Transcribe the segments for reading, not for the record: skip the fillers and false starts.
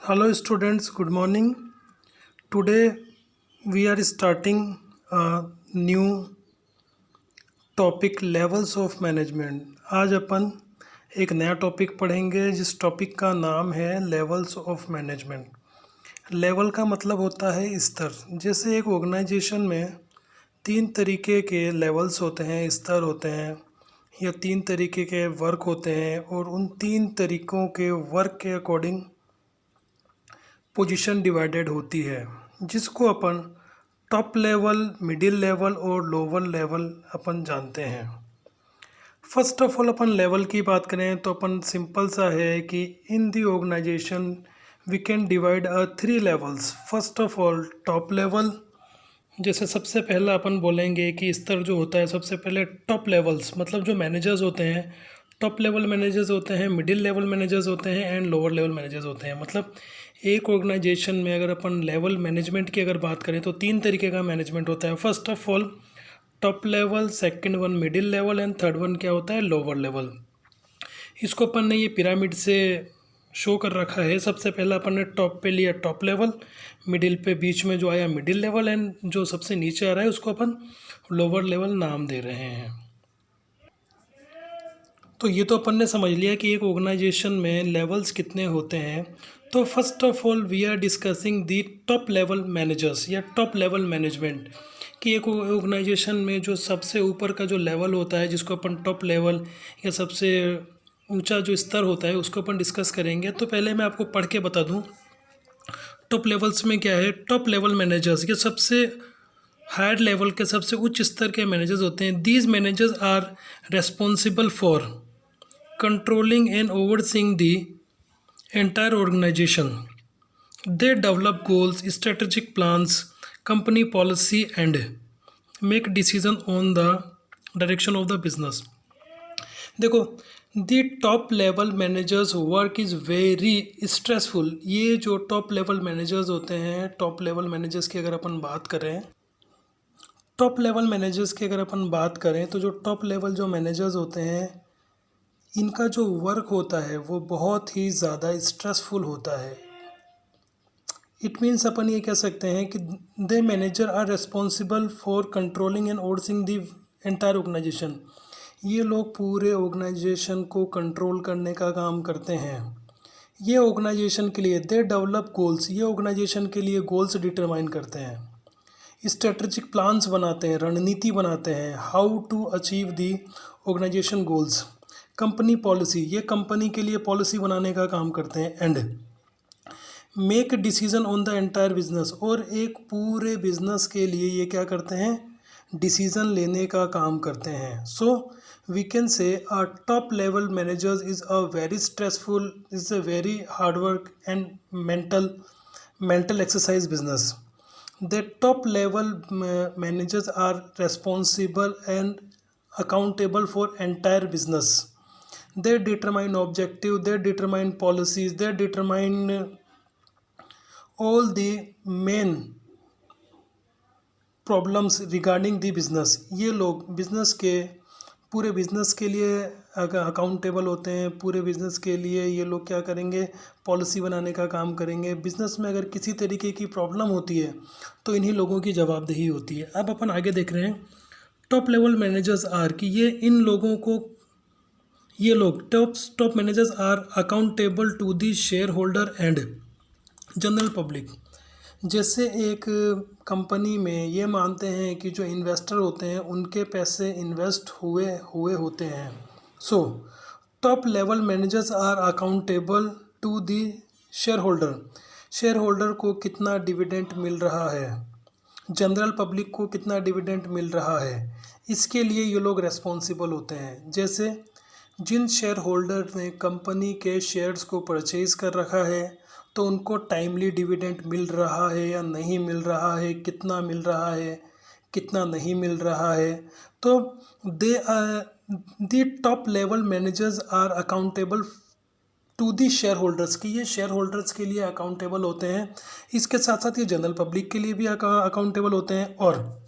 Hello students, good morning. Today we are starting a new topic levels of management. आज अपन एक नया topic पढ़ेंगे जिस टॉपिक का नाम है लेवल्स ऑफ मैनेजमेंट। लेवल का मतलब होता है स्तर। जैसे एक ऑर्गेनाइजेशन में तीन तरीके के लेवल्स होते हैं, स्तर होते हैं या तीन तरीके के वर्क होते हैं और उन तीन तरीक़ों के वर्क के अकॉर्डिंग पोजीशन डिवाइडेड होती है, जिसको अपन टॉप लेवल, मिडिल लेवल और लोअर लेवल अपन जानते हैं। फर्स्ट ऑफ ऑल अपन लेवल की बात करें तो अपन सिंपल सा है कि in the organisation we can divide three levels. First of all top level, जैसे सबसे पहला अपन बोलेंगे कि स्तर जो होता है, सबसे पहले टॉप लेवल्स मतलब जो मैनेजर्स होते हैं, टॉप लेवल मैनेजर्स होते हैं, मिडिल लेवल मैनेजर्स होते हैं एंड लोअर लेवल मैनेजर्स होते हैं। मतलब एक ऑर्गेनाइजेशन में अगर अपन लेवल मैनेजमेंट की अगर बात करें तो तीन तरीके का मैनेजमेंट होता है। First of all top level, second one middle level and third one क्या होता है, लोअर लेवल। इसको अपन ने ये पिरामिड से शो कर रखा है। सबसे पहला अपन ने टॉप पे लिया टॉप लेवल, मिडिल पे बीच में जो आया मिडिल लेवल एंड जो सबसे नीचे आ रहा है उसको अपन लोअर लेवल नाम दे रहे हैं। तो ये तो अपन ने समझ लिया कि एक ऑर्गेनाइजेशन में लेवल्स कितने होते हैं। तो first of all we are discussing the top level managers या टॉप लेवल मैनेजमेंट, कि एक ऑर्गेनाइजेशन में जो सबसे ऊपर का जो लेवल होता है जिसको अपन टॉप लेवल या सबसे ऊंचा जो स्तर होता है उसको अपन डिस्कस करेंगे। तो पहले मैं आपको पढ़ के बता दूं टॉप लेवल्स में क्या है। टॉप लेवल मैनेजर्स ये सबसे हायर लेवल के, सबसे उच्च स्तर के मैनेजर्स होते हैं। These managers are responsible for controlling and overseeing the entire organization. They develop goals, strategic plans, company policy and make decision on the direction of the business. देखो, the top level managers work is very stressful। ये जो top level managers होते हैं, top level managers की अगर अपन बात करें, top level managers की अगर अपन बात करें तो जो टॉप लेवल जो मैनेजर्स होते हैं इनका जो वर्क होता है वो बहुत ही ज़्यादा स्ट्रेसफुल होता है। इट मीन्स अपन ये कह सकते हैं कि they manager are responsible for controlling and overseeing the entire organisation. ये लोग पूरे ऑर्गेनाइजेशन को कंट्रोल करने का काम करते हैं। ये ऑर्गेनाइजेशन के लिए दे डेवलप गोल्स, ये ऑर्गेनाइजेशन के लिए गोल्स डिटरमाइन करते हैं। स्ट्रेटजिक प्लान्स बनाते हैं, रणनीति बनाते हैं, how to achieve the organisation goals. Company policy, ये कंपनी के लिए पॉलिसी बनाने का काम करते हैं। And make decision on the entire business, और एक पूरे बिजनेस के लिए ये क्या करते हैं, डिसीजन लेने का काम करते हैं। सो we can say a top level managers is a very stressful, is a very hard work and mental exercise business. The top level managers are responsible and accountable for entire business. They determine objective, they determine policies, they determine all the main problems regarding the business। ये लोग business के, पूरे business के लिए accountable होते हैं। पूरे business के लिए ये लोग क्या करेंगे, पॉलिसी बनाने का काम करेंगे। बिजनेस में अगर किसी तरीके की प्रॉब्लम होती है तो इन्हीं लोगों की जवाबदेही होती है। अब अपन आगे देख रहे हैं टॉप लेवल मैनेजर्स आर, कि ये इन लोगों को, ये लोग top managers are accountable to the share holder and general public. जैसे एक कंपनी में ये मानते हैं कि जो इन्वेस्टर होते हैं उनके पैसे इन्वेस्ट हुए होते हैं। So top level managers are accountable to the share holder, share holder को कितना डिविडेंड मिल रहा है, जनरल पब्लिक को कितना डिविडेंड मिल रहा है, इसके लिए ये लोग रेस्पॉन्सिबल होते हैं। जैसे जिन शेयर होल्डर ने कंपनी के शेयर्स को परचेज कर रखा है तो उनको टाइमली डिविडेंड मिल रहा है या नहीं मिल रहा है, कितना मिल रहा है, कितना नहीं मिल रहा है। तो the top level managers are accountable to the share holders, की ये शेयर होल्डर्स के लिए अकाउंटेबल होते हैं। इसके साथ साथ ये जनरल पब्लिक के लिए भी अकाउंटेबल होते हैं। और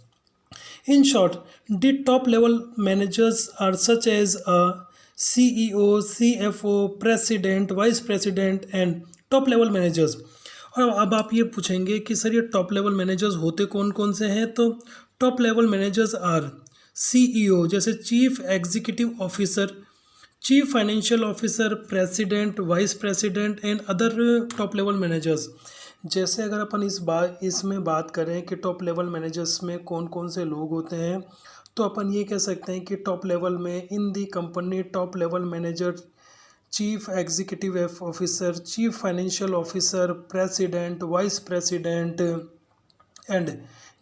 in short the top level managers are such as CEO, CFO, president, vice president and top level managers. और अब आप ये पूछेंगे कि सर ये टॉप लेवल मैनेजर्स होते कौन कौन से हैं, तो top level managers are CEO, जैसे chief executive officer, chief financial officer, president, vice president and other top level managers. जैसे अगर अपन इसमें बात करें कि टॉप लेवल मैनेजर्स में कौन कौन से लोग होते हैं, तो अपन ये कह सकते हैं कि टॉप लेवल में in the company top level manager, chief executive officer, chief financial officer, president, vice president and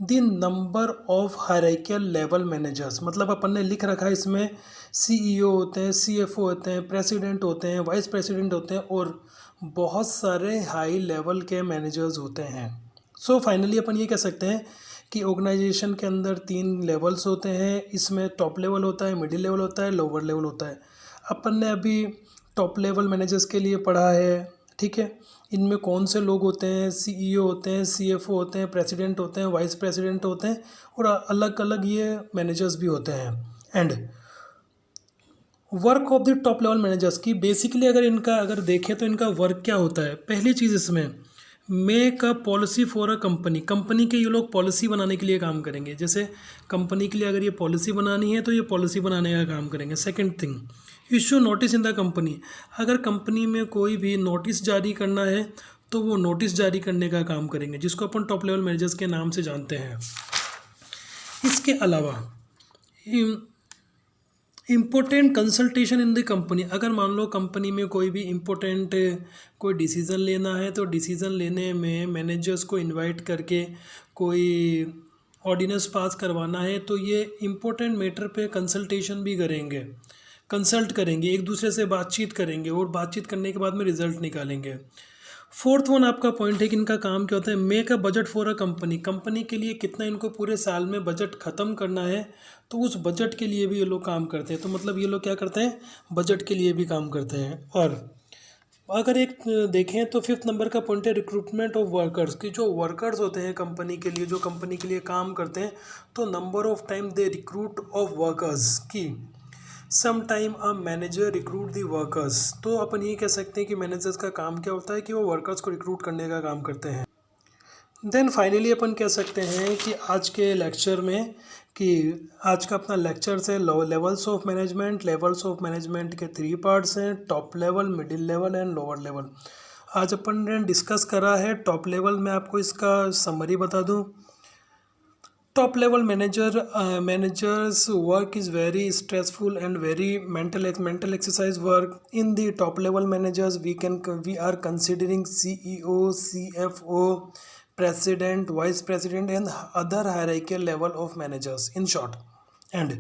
the number of hierarchical level managers. मतलब अपन ने लिख रखा है इसमें CEO होते हैं, CFO होते हैं, प्रेसिडेंट होते हैं, वाइस प्रेसिडेंट होते हैं और बहुत सारे हाई लेवल के मैनेजर्स होते हैं। सो फाइनली अपन ये कह सकते हैं कि ऑर्गेनाइजेशन के अंदर 3 लेवल्स होते हैं। इसमें टॉप लेवल होता है, मिडिल लेवल होता है, लोअर लेवल होता है। अपन ने अभी टॉप लेवल मैनेजर्स के लिए पढ़ा है, ठीक है। इनमें कौन से लोग होते हैं, CEO होते हैं, CFO होते हैं, प्रेसिडेंट होते हैं, वाइस प्रेसिडेंट होते हैं और अलग अलग ये मैनेजर्स भी होते हैं। And work of the top level managers की बेसिकली अगर देखें तो इनका वर्क क्या होता है। पहली चीज़ इसमें make a policy for a company. Company के ये लोग पॉलिसी बनाने के लिए काम करेंगे। जैसे कंपनी के लिए अगर ये पॉलिसी बनानी है तो ये पॉलिसी बनाने का काम करेंगे। Second thing, issue notice in the company. अगर कंपनी में कोई भी नोटिस जारी करना है तो वो नोटिस जारी करने का काम करेंगे, जिसको अपन टॉप लेवल मैनेजर्स के नाम से जानते हैं। इसके अलावा important consultation in the company. अगर मान लो कंपनी में कोई भी इम्पोर्टेंट कोई डिसीज़न लेना है तो डिसीज़न लेने में मैनेजर्स को इनवाइट करके कोई ऑर्डिनेंस पास करवाना है तो ये इम्पोर्टेंट मैटर पे कंसल्टेशन भी करेंगे, कंसल्ट करेंगे, एक दूसरे से बातचीत करेंगे और बातचीत करने के बाद में रिजल्ट निकालेंगे। फोर्थ वन आपका पॉइंट है कि इनका काम क्या होता है, make a budget for a company. Company के लिए कितना इनको पूरे साल में बजट ख़त्म करना है तो उस बजट के लिए भी ये लोग काम करते हैं। तो मतलब ये लोग क्या करते हैं, बजट के लिए भी काम करते हैं। और अगर एक देखें तो 5th नंबर का पॉइंट है रिक्रूटमेंट ऑफ वर्कर्स की। जो वर्कर्स होते हैं कंपनी के लिए, जो कंपनी के लिए काम करते हैं, तो number of time they recruit of workers की some time a manager recruit the workers. तो अपन ये कह सकते हैं कि मैनेजर्स का काम क्या होता है कि वो वर्कर्स को रिक्रूट करने का काम करते हैं। देन फाइनली अपन कह सकते हैं कि आज के लेक्चर में कि आज का अपना लेक्चर्स है levels of management. Levels of management के 3 पार्ट्स हैं, top level, middle level and lower level. आज अपन ने डिस्कस करा है टॉप लेवल में। आपको इसका समरी बता दूं, top level managers work is very stressful and very mental exercise work. In the top level managers we are considering CEO, CFO, president, vice president and other hierarchical level of managers in short. And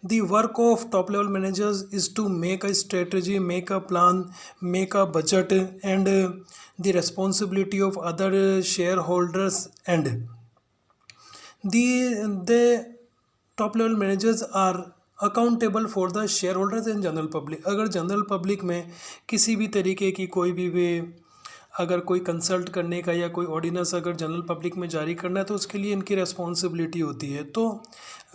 the work of top level managers is to make a strategy, make a plan, make a budget, and the responsibility of other shareholders. And the top level managers are accountable for the share holders and general public. अगर general public में किसी भी तरीके की कोई भी अगर कोई कंसल्ट करने का या कोई ऑर्डिनेंस अगर जनरल पब्लिक में जारी करना है तो उसके लिए इनकी रिस्पॉन्सिबिलिटी होती है। तो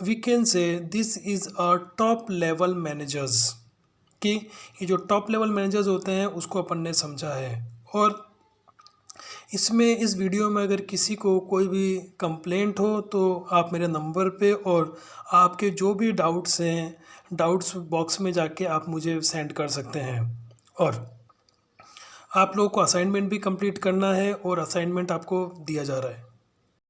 we can say this is a top level managers कि ये जो टॉप लेवल मैनेजर्स होते हैं उसको अपन ने समझा है। और इसमें इस वीडियो में अगर किसी को कोई भी कंप्लेंट हो तो आप मेरे नंबर पे और आपके जो भी डाउट्स हैं डाउट्स बॉक्स में जाके आप मुझे सेंड कर सकते हैं। और आप लोगों को असाइनमेंट भी कंप्लीट करना है और असाइनमेंट आपको दिया जा रहा है।